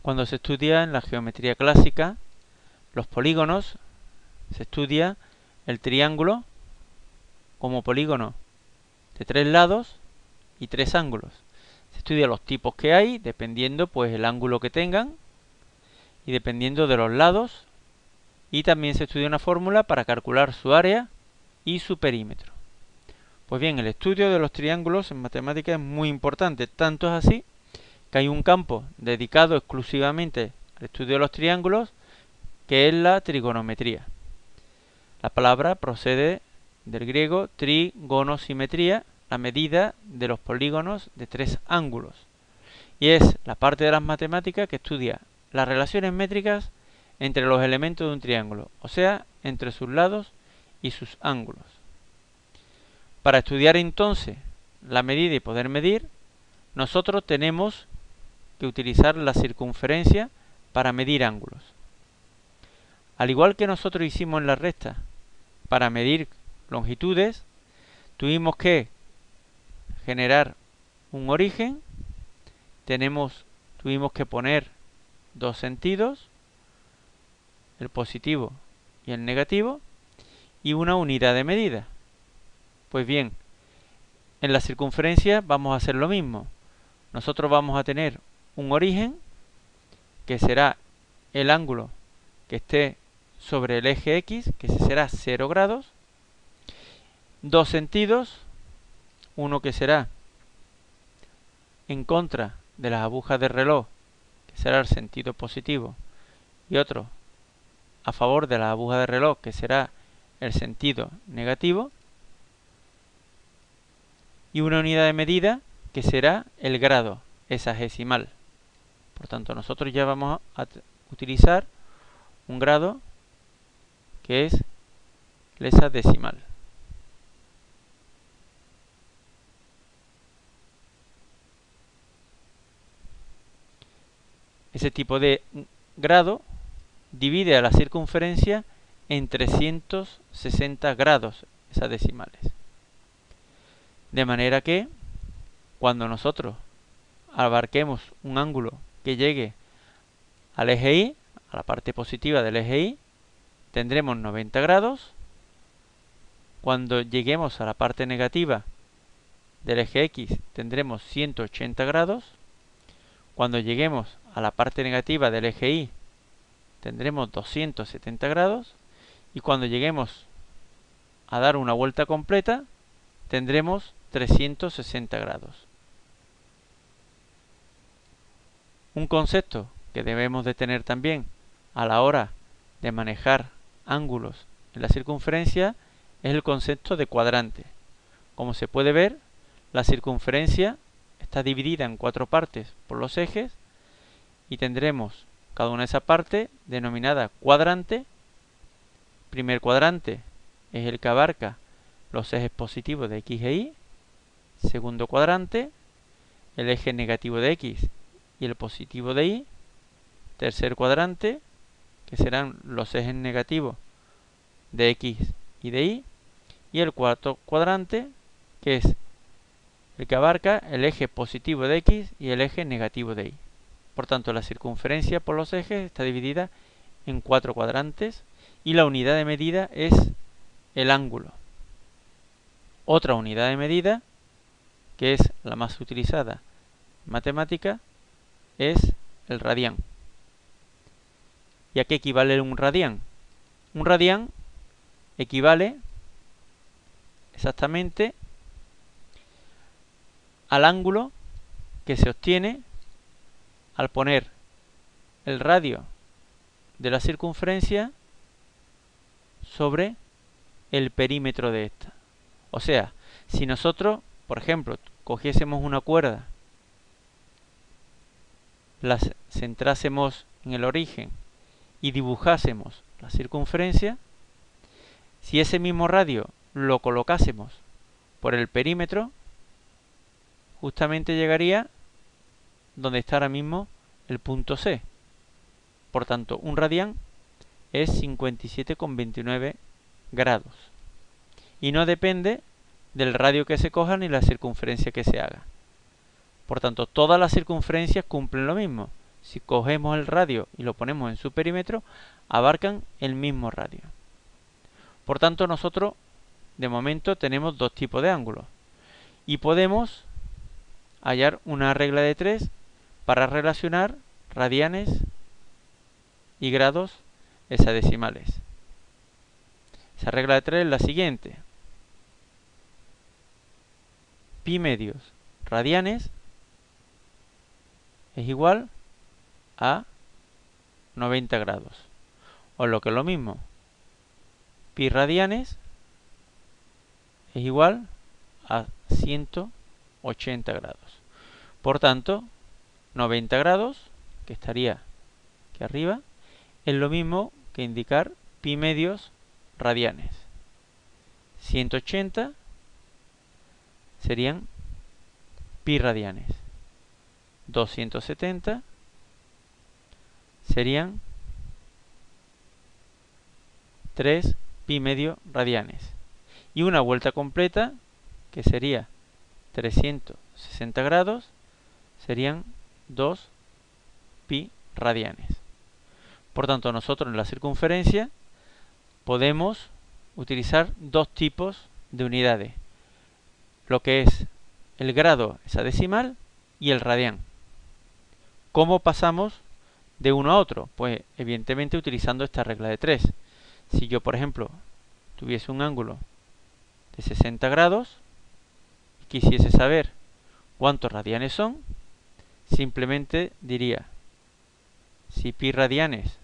Cuando se estudia en la geometría clásica los polígonos, se estudia el triángulo como polígono de 3 lados y 3 ángulos. Se estudia los tipos que hay, dependiendo pues el ángulo que tengan y dependiendo de los lados, y también se estudia una fórmula para calcular su área y su perímetro. Pues bien, el estudio de los triángulos en matemáticas es muy importante, tanto es así que hay un campo dedicado exclusivamente al estudio de los triángulos, que es la trigonometría. La palabra procede del griego trigonosimetría, la medida de los polígonos de 3 ángulos. Y es la parte de las matemáticas que estudia las relaciones métricas entre los elementos de un triángulo, o sea, entre sus lados y sus ángulos. Para estudiar entonces la medida y poder medir, nosotros tenemos que utilizar la circunferencia para medir ángulos. Al igual que nosotros hicimos en la recta para medir longitudes, tuvimos que generar un origen, tuvimos que poner dos sentidos, el positivo y el negativo, y una unidad de medida. Pues bien, en la circunferencia vamos a hacer lo mismo. Nosotros vamos a tener un origen, que será el ángulo que esté sobre el eje X, que será 0 grados, dos sentidos, uno que será en contra de las agujas del reloj, que será el sentido positivo, y otro a favor de las agujas del reloj, que será el sentido negativo, y una unidad de medida que será el grado hexagesimal. Por tanto, nosotros ya vamos a utilizar un grado que es el hexadecimal. Ese tipo de grado divide a la circunferencia en 360 grados hexadecimales. De manera que cuando nosotros abarquemos un ángulo que llegue al eje Y, a la parte positiva del eje Y, tendremos 90 grados. Cuando lleguemos a la parte negativa del eje X, tendremos 180 grados. Cuando lleguemos a la parte negativa del eje Y, tendremos 270 grados. Y cuando lleguemos a dar una vuelta completa, tendremos 360 grados. Un concepto que debemos de tener también a la hora de manejar ángulos en la circunferencia es el concepto de cuadrante. Como se puede ver, la circunferencia está dividida en 4 partes por los ejes y tendremos cada una de esas partes denominada cuadrante. Primer cuadrante es el que abarca los ejes positivos de X e Y. Segundo cuadrante, el eje negativo de X y el positivo de Y. Tercer cuadrante, que serán los ejes negativos de X y de Y. Y el cuarto cuadrante, que es el que abarca el eje positivo de X y el eje negativo de Y. Por tanto, la circunferencia por los ejes está dividida en 4 cuadrantes y la unidad de medida es el ángulo. Otra unidad de medida, que es la más utilizada en matemática, es el radián. ¿Y a qué equivale un radián? Un radián equivale exactamente al ángulo que se obtiene al poner el radio de la circunferencia sobre el perímetro de esta. O sea, si nosotros, por ejemplo, cogiésemos una cuerda, la centrásemos en el origen y dibujásemos la circunferencia, si ese mismo radio lo colocásemos por el perímetro, justamente llegaría donde está ahora mismo el punto C. Por tanto, un radián es 57,29 grados. Y no depende del radio que se coja ni la circunferencia que se haga. Por tanto, todas las circunferencias cumplen lo mismo. si cogemos el radio y lo ponemos en su perímetro, abarcan el mismo radio. Por tanto, nosotros de momento tenemos dos tipos de ángulos y podemos hallar una regla de 3 para relacionar radianes y grados hexadecimales. Esa regla de 3 es la siguiente: pi medios radianes es igual a 90 grados. O lo que es lo mismo, pi radianes es igual a 180 grados. Por tanto, 90 grados, que estaría aquí arriba, es lo mismo que indicar pi medios radianes. 180 serían pi radianes. 270 serían 3 pi medio radianes. Y una vuelta completa, que sería 360 grados, serían 2 pi radianes. Por tanto, nosotros en la circunferencia podemos utilizar dos tipos de unidades, lo que es el grado hexadecimal y el radián. ¿Cómo pasamos de uno a otro? Pues evidentemente utilizando esta regla de 3. Si yo, por ejemplo, tuviese un ángulo de 60 grados y quisiese saber cuántos radianes son, simplemente diría, si pi radianes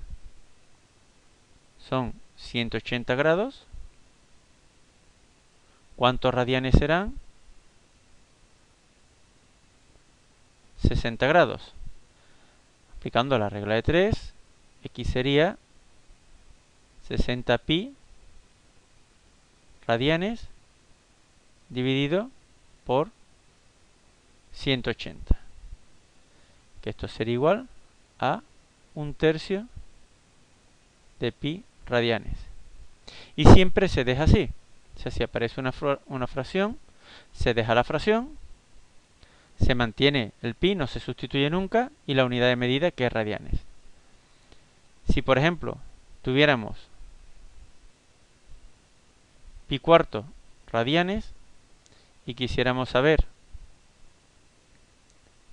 son 180 grados, ¿cuántos radianes serán? 60 grados. Aplicando la regla de 3, x sería 60 pi radianes dividido por 180, que esto sería igual a 1/3 de pi radianes. Y siempre se deja así. O sea, si aparece una fracción, se deja la fracción, se mantiene el pi, no se sustituye nunca, y la unidad de medida, que es radianes. Si, por ejemplo, tuviéramos pi cuarto radianes y quisiéramos saber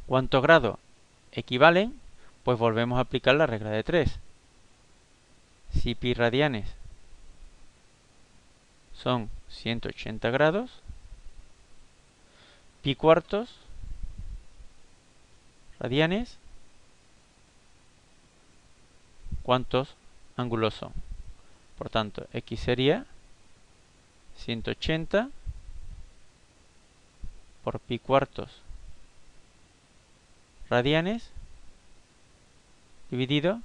cuántos grados equivalen, pues volvemos a aplicar la regla de 3. Si pi radianes son 180 grados, pi cuartos radianes, ¿cuántos ángulos son? Por tanto, x sería 180 por pi cuartos radianes dividido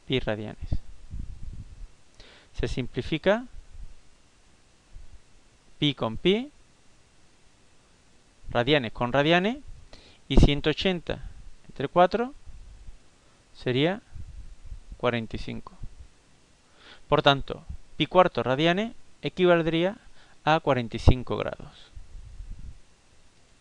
pi radianes. Se simplifica pi con pi, radianes con radianes, y 180 entre 4 sería 45. Por tanto, pi cuarto radianes equivaldría a 45 grados.